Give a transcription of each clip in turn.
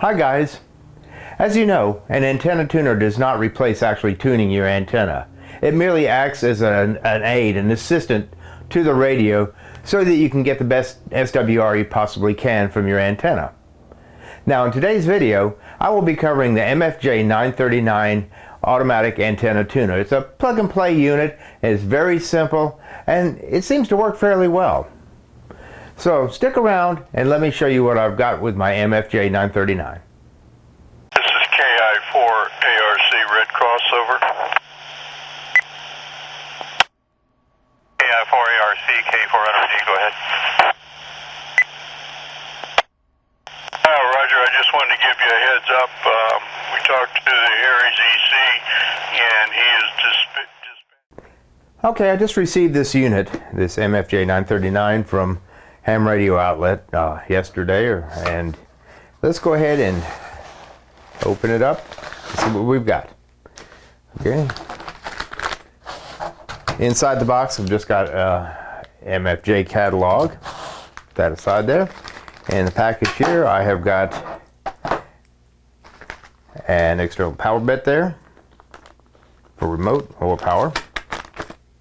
Hi guys. As you know, an antenna tuner does not replace actually tuning your antenna. It merely acts as an aid, an assistant to the radio so that you can get the best SWR you possibly can from your antenna. Now in today's video, I will be covering the MFJ 939 automatic antenna tuner. It's a plug and play unit, it's very simple, and it seems to work fairly well. So stick around and let me show you what I've got with my MFJ 939. This is KI4 ARC Red Cross, over. KI4 ARC K400D, go ahead. Roger, I just wanted to give you a heads up. We talked to the Aries EC and he is Okay, I just received this unit, this MFJ 939 from Ham Radio Outlet yesterday, and let's go ahead and open it up and see what we've got. Okay. Inside the box, I've just got MFJ catalog. Put that aside there. In the package here, I have got an external power bit there for remote or power.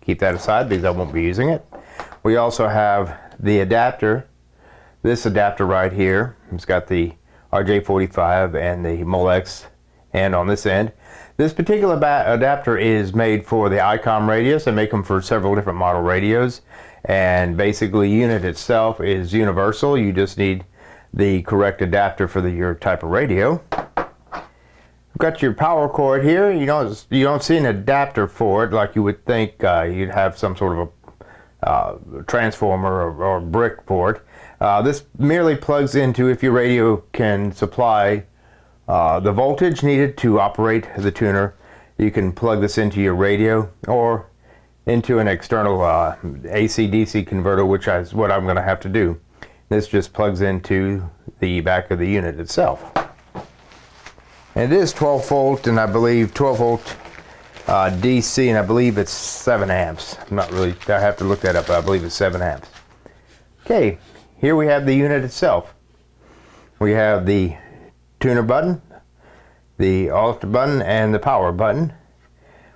Keep that aside because I won't be using it. We also have the adapter, this adapter right here. It's got the RJ45 and the Molex and on this end. This particular adapter is made for the Icom radios. They make them for several different model radios, and basically the unit itself is universal. You just need the correct adapter for your type of radio. You've got your power cord here. You don't see an adapter for it like you would think you'd have some sort of a transformer or brick port. This merely plugs into if your radio can supply the voltage needed to operate the tuner. You can plug this into your radio or into an external AC-DC converter, which is what I'm going to have to do. This just plugs into the back of the unit itself. And it is 12 volt, and I believe 12 volt DC, and I believe it's 7 amps. I'm not really, I have to look that up, but I believe it's 7 amps. Okay, here we have the unit itself. We have the tuner button, the alter button, and the power button.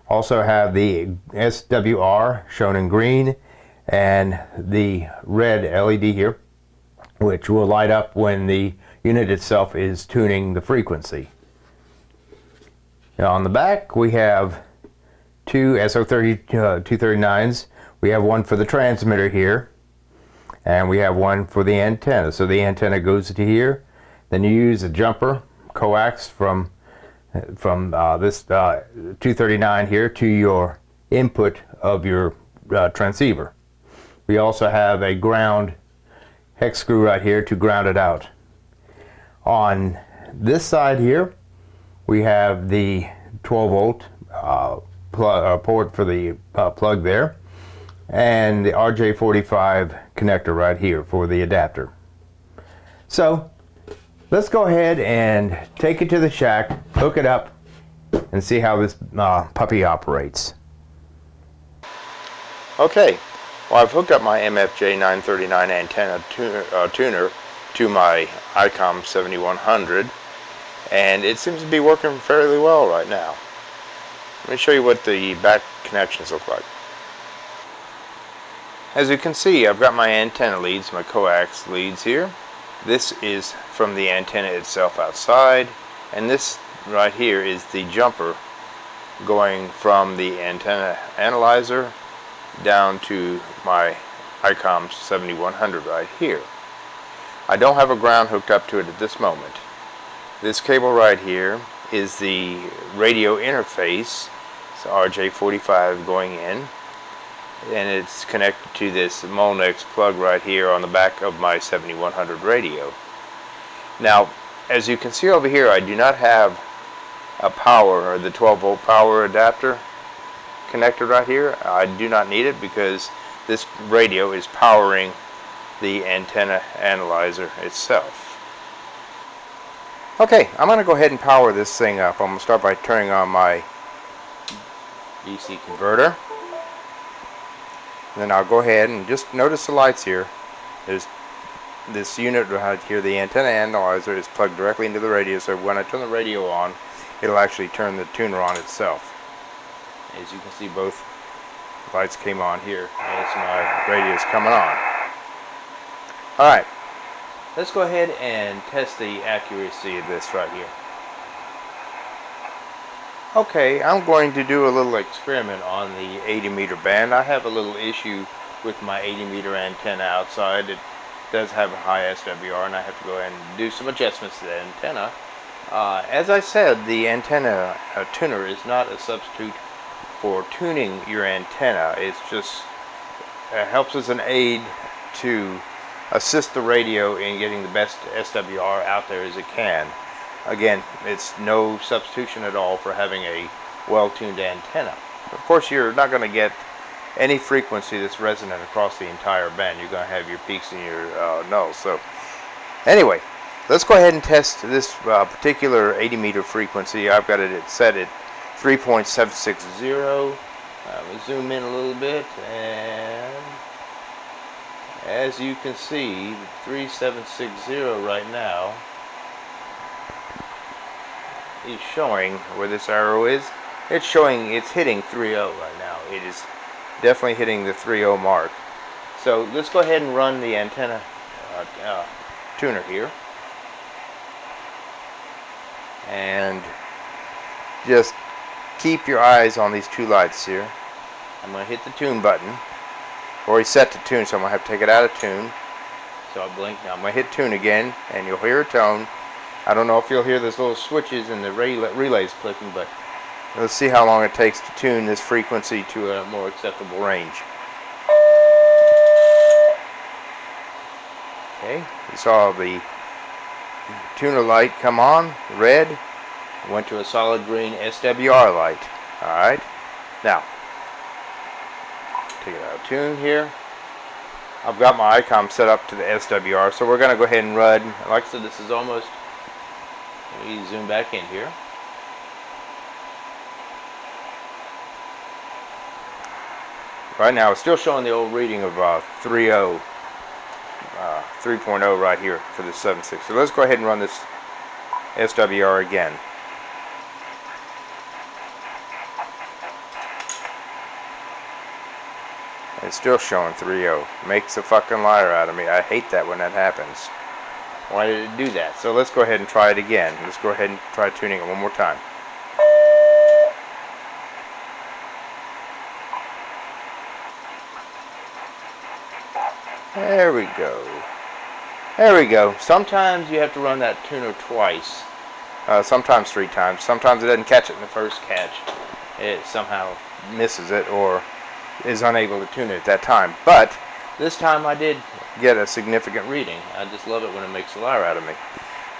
Also have the SWR shown in green and the red LED here, which will light up when the unit itself is tuning the frequency. Now on the back we have two SO239s. We have one for the transmitter here, and we have one for the antenna. So the antenna goes to here. Then you use a jumper coax from this 239 here to your input of your transceiver. We also have a ground hex screw right here to ground it out. On this side here we have the 12 volt port for the plug there, and the RJ45 connector right here for the adapter. So let's go ahead and take it to the shack, hook it up, and see how this puppy operates. Okay, well, I've hooked up my MFJ 939 antenna tuner to my Icom 7100, and it seems to be working fairly well right now. Let me show you what the back connections look like. As you can see, I've got my antenna leads, my coax leads here. This is from the antenna itself outside, and this right here is the jumper going from the antenna analyzer down to my Icom 7100 right here. I don't have a ground hooked up to it at this moment. This cable right here is the radio interface. It's RJ45 going in, and it's connected to this Molex plug right here on the back of my 7100 radio. Now, as you can see over here, I do not have a power or the 12 volt power adapter connected right here. I do not need it because this radio is powering the antenna analyzer itself. Okay, I'm going to go ahead and power this thing up. I'm going to start by turning on my DC converter. And then I'll go ahead and just notice the lights here. There's this unit right here, the antenna analyzer, is plugged directly into the radio, so when I turn the radio on, it'll actually turn the tuner on itself. As you can see, both lights came on here as my radio is coming on. Alright, let's go ahead and test the accuracy of this right here. Okay, I'm going to do a little experiment on the 80 meter band. I have a little issue with my 80 meter antenna outside. It does have a high SWR, and I have to go ahead and do some adjustments to the antenna. As I said, the antenna tuner is not a substitute for tuning your antenna. It's just helps as an aid to assist the radio in getting the best SWR out there as it can. Again, it's no substitution at all for having a well-tuned antenna. Of course, you're not going to get any frequency that's resonant across the entire band. You're going to have your peaks and your nulls. So anyway, let's go ahead and test this particular 80 meter frequency. I've got it set at 3.760. We'll zoom in a little bit, and as you can see, 3760 right now is showing where this arrow is. It's showing it's hitting 3.0 right now. It is definitely hitting the 3.0 mark. So let's go ahead and run the antenna tuner here, and just keep your eyes on these two lights here. I'm going to hit the tune button. Already set to tune, so I'm going to have to take it out of tune. So I'll blink. Now I'm going to hit tune again, and you'll hear a tone. I don't know if you'll hear those little switches and the relays clicking, but let's see how long it takes to tune this frequency to a more acceptable range. Okay, you saw the tuner light come on, red, went to a solid green SWR light. Alright, now, take it out of tune here. I've got my Icom set up to the SWR, so we're going to go ahead and run. Like I said, this is almost, let me zoom back in here. Right now, it's still showing the old reading of 3.0 right here for the 7.6. So let's go ahead and run this SWR again. It's still showing 3.0. Makes a fucking liar out of me. I hate that when that happens. Why did it do that? So let's go ahead and try it again. Let's go ahead and try tuning it one more time. There we go. There we go. Sometimes you have to run that tuner twice. Sometimes 3 times. Sometimes it doesn't catch it in the first catch. It somehow misses it or is unable to tune it at that time. But this time I did get a significant reading. I just love it when it makes a liar out of me.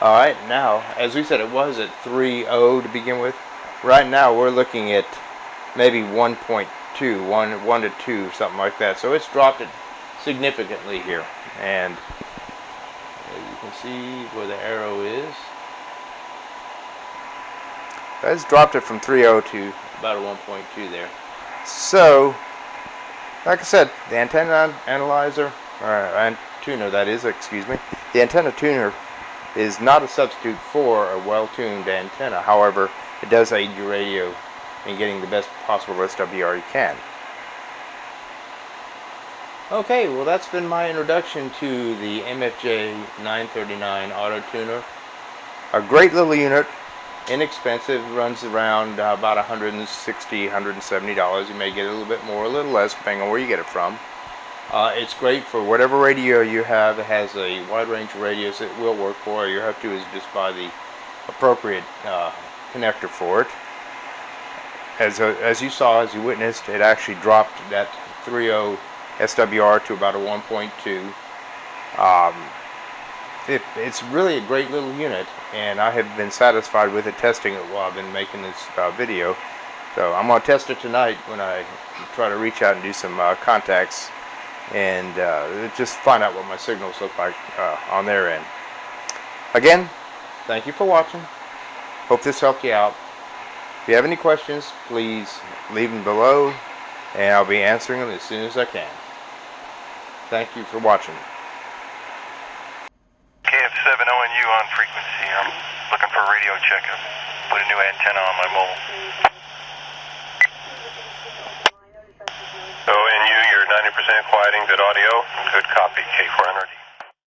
Alright, now, as we said, it was at 3.0 to begin with. Right now we're looking at maybe 1.2, 1 to 2, something like that. So it's dropped it significantly here. And as you can see where the arrow is, that's dropped it from 3.0 to about a 1.2 there. So, like I said, the antenna analyzer, or tuner that is, excuse me, the antenna tuner is not a substitute for a well-tuned antenna. However, it does aid your radio in getting the best possible SWR you can. Okay, well that's been my introduction to the MFJ 939 auto tuner. A great little unit, inexpensive, runs around about $160, $170. You may get a little bit more, a little less, depending on where you get it from. It's great for whatever radio you have. It has a wide range of radios it will work for. All you have to do is just buy the appropriate connector for it. As you saw, as you witnessed, it actually dropped that 3.0 SWR to about a 1.2. It's really a great little unit, and I have been satisfied with it, testing it while I've been making this video. So I'm going to test it tonight when I try to reach out and do some contacts and just find out what my signals look like on their end. Again, thank you for watching. Hope this helped you out. If you have any questions, please leave them below, and I'll be answering them as soon as I can. Thank you for watching. frequency. I'm looking for a radio check. I put a new antenna on my mobile. So, and you're 90% quieting, good audio, good copy, K400.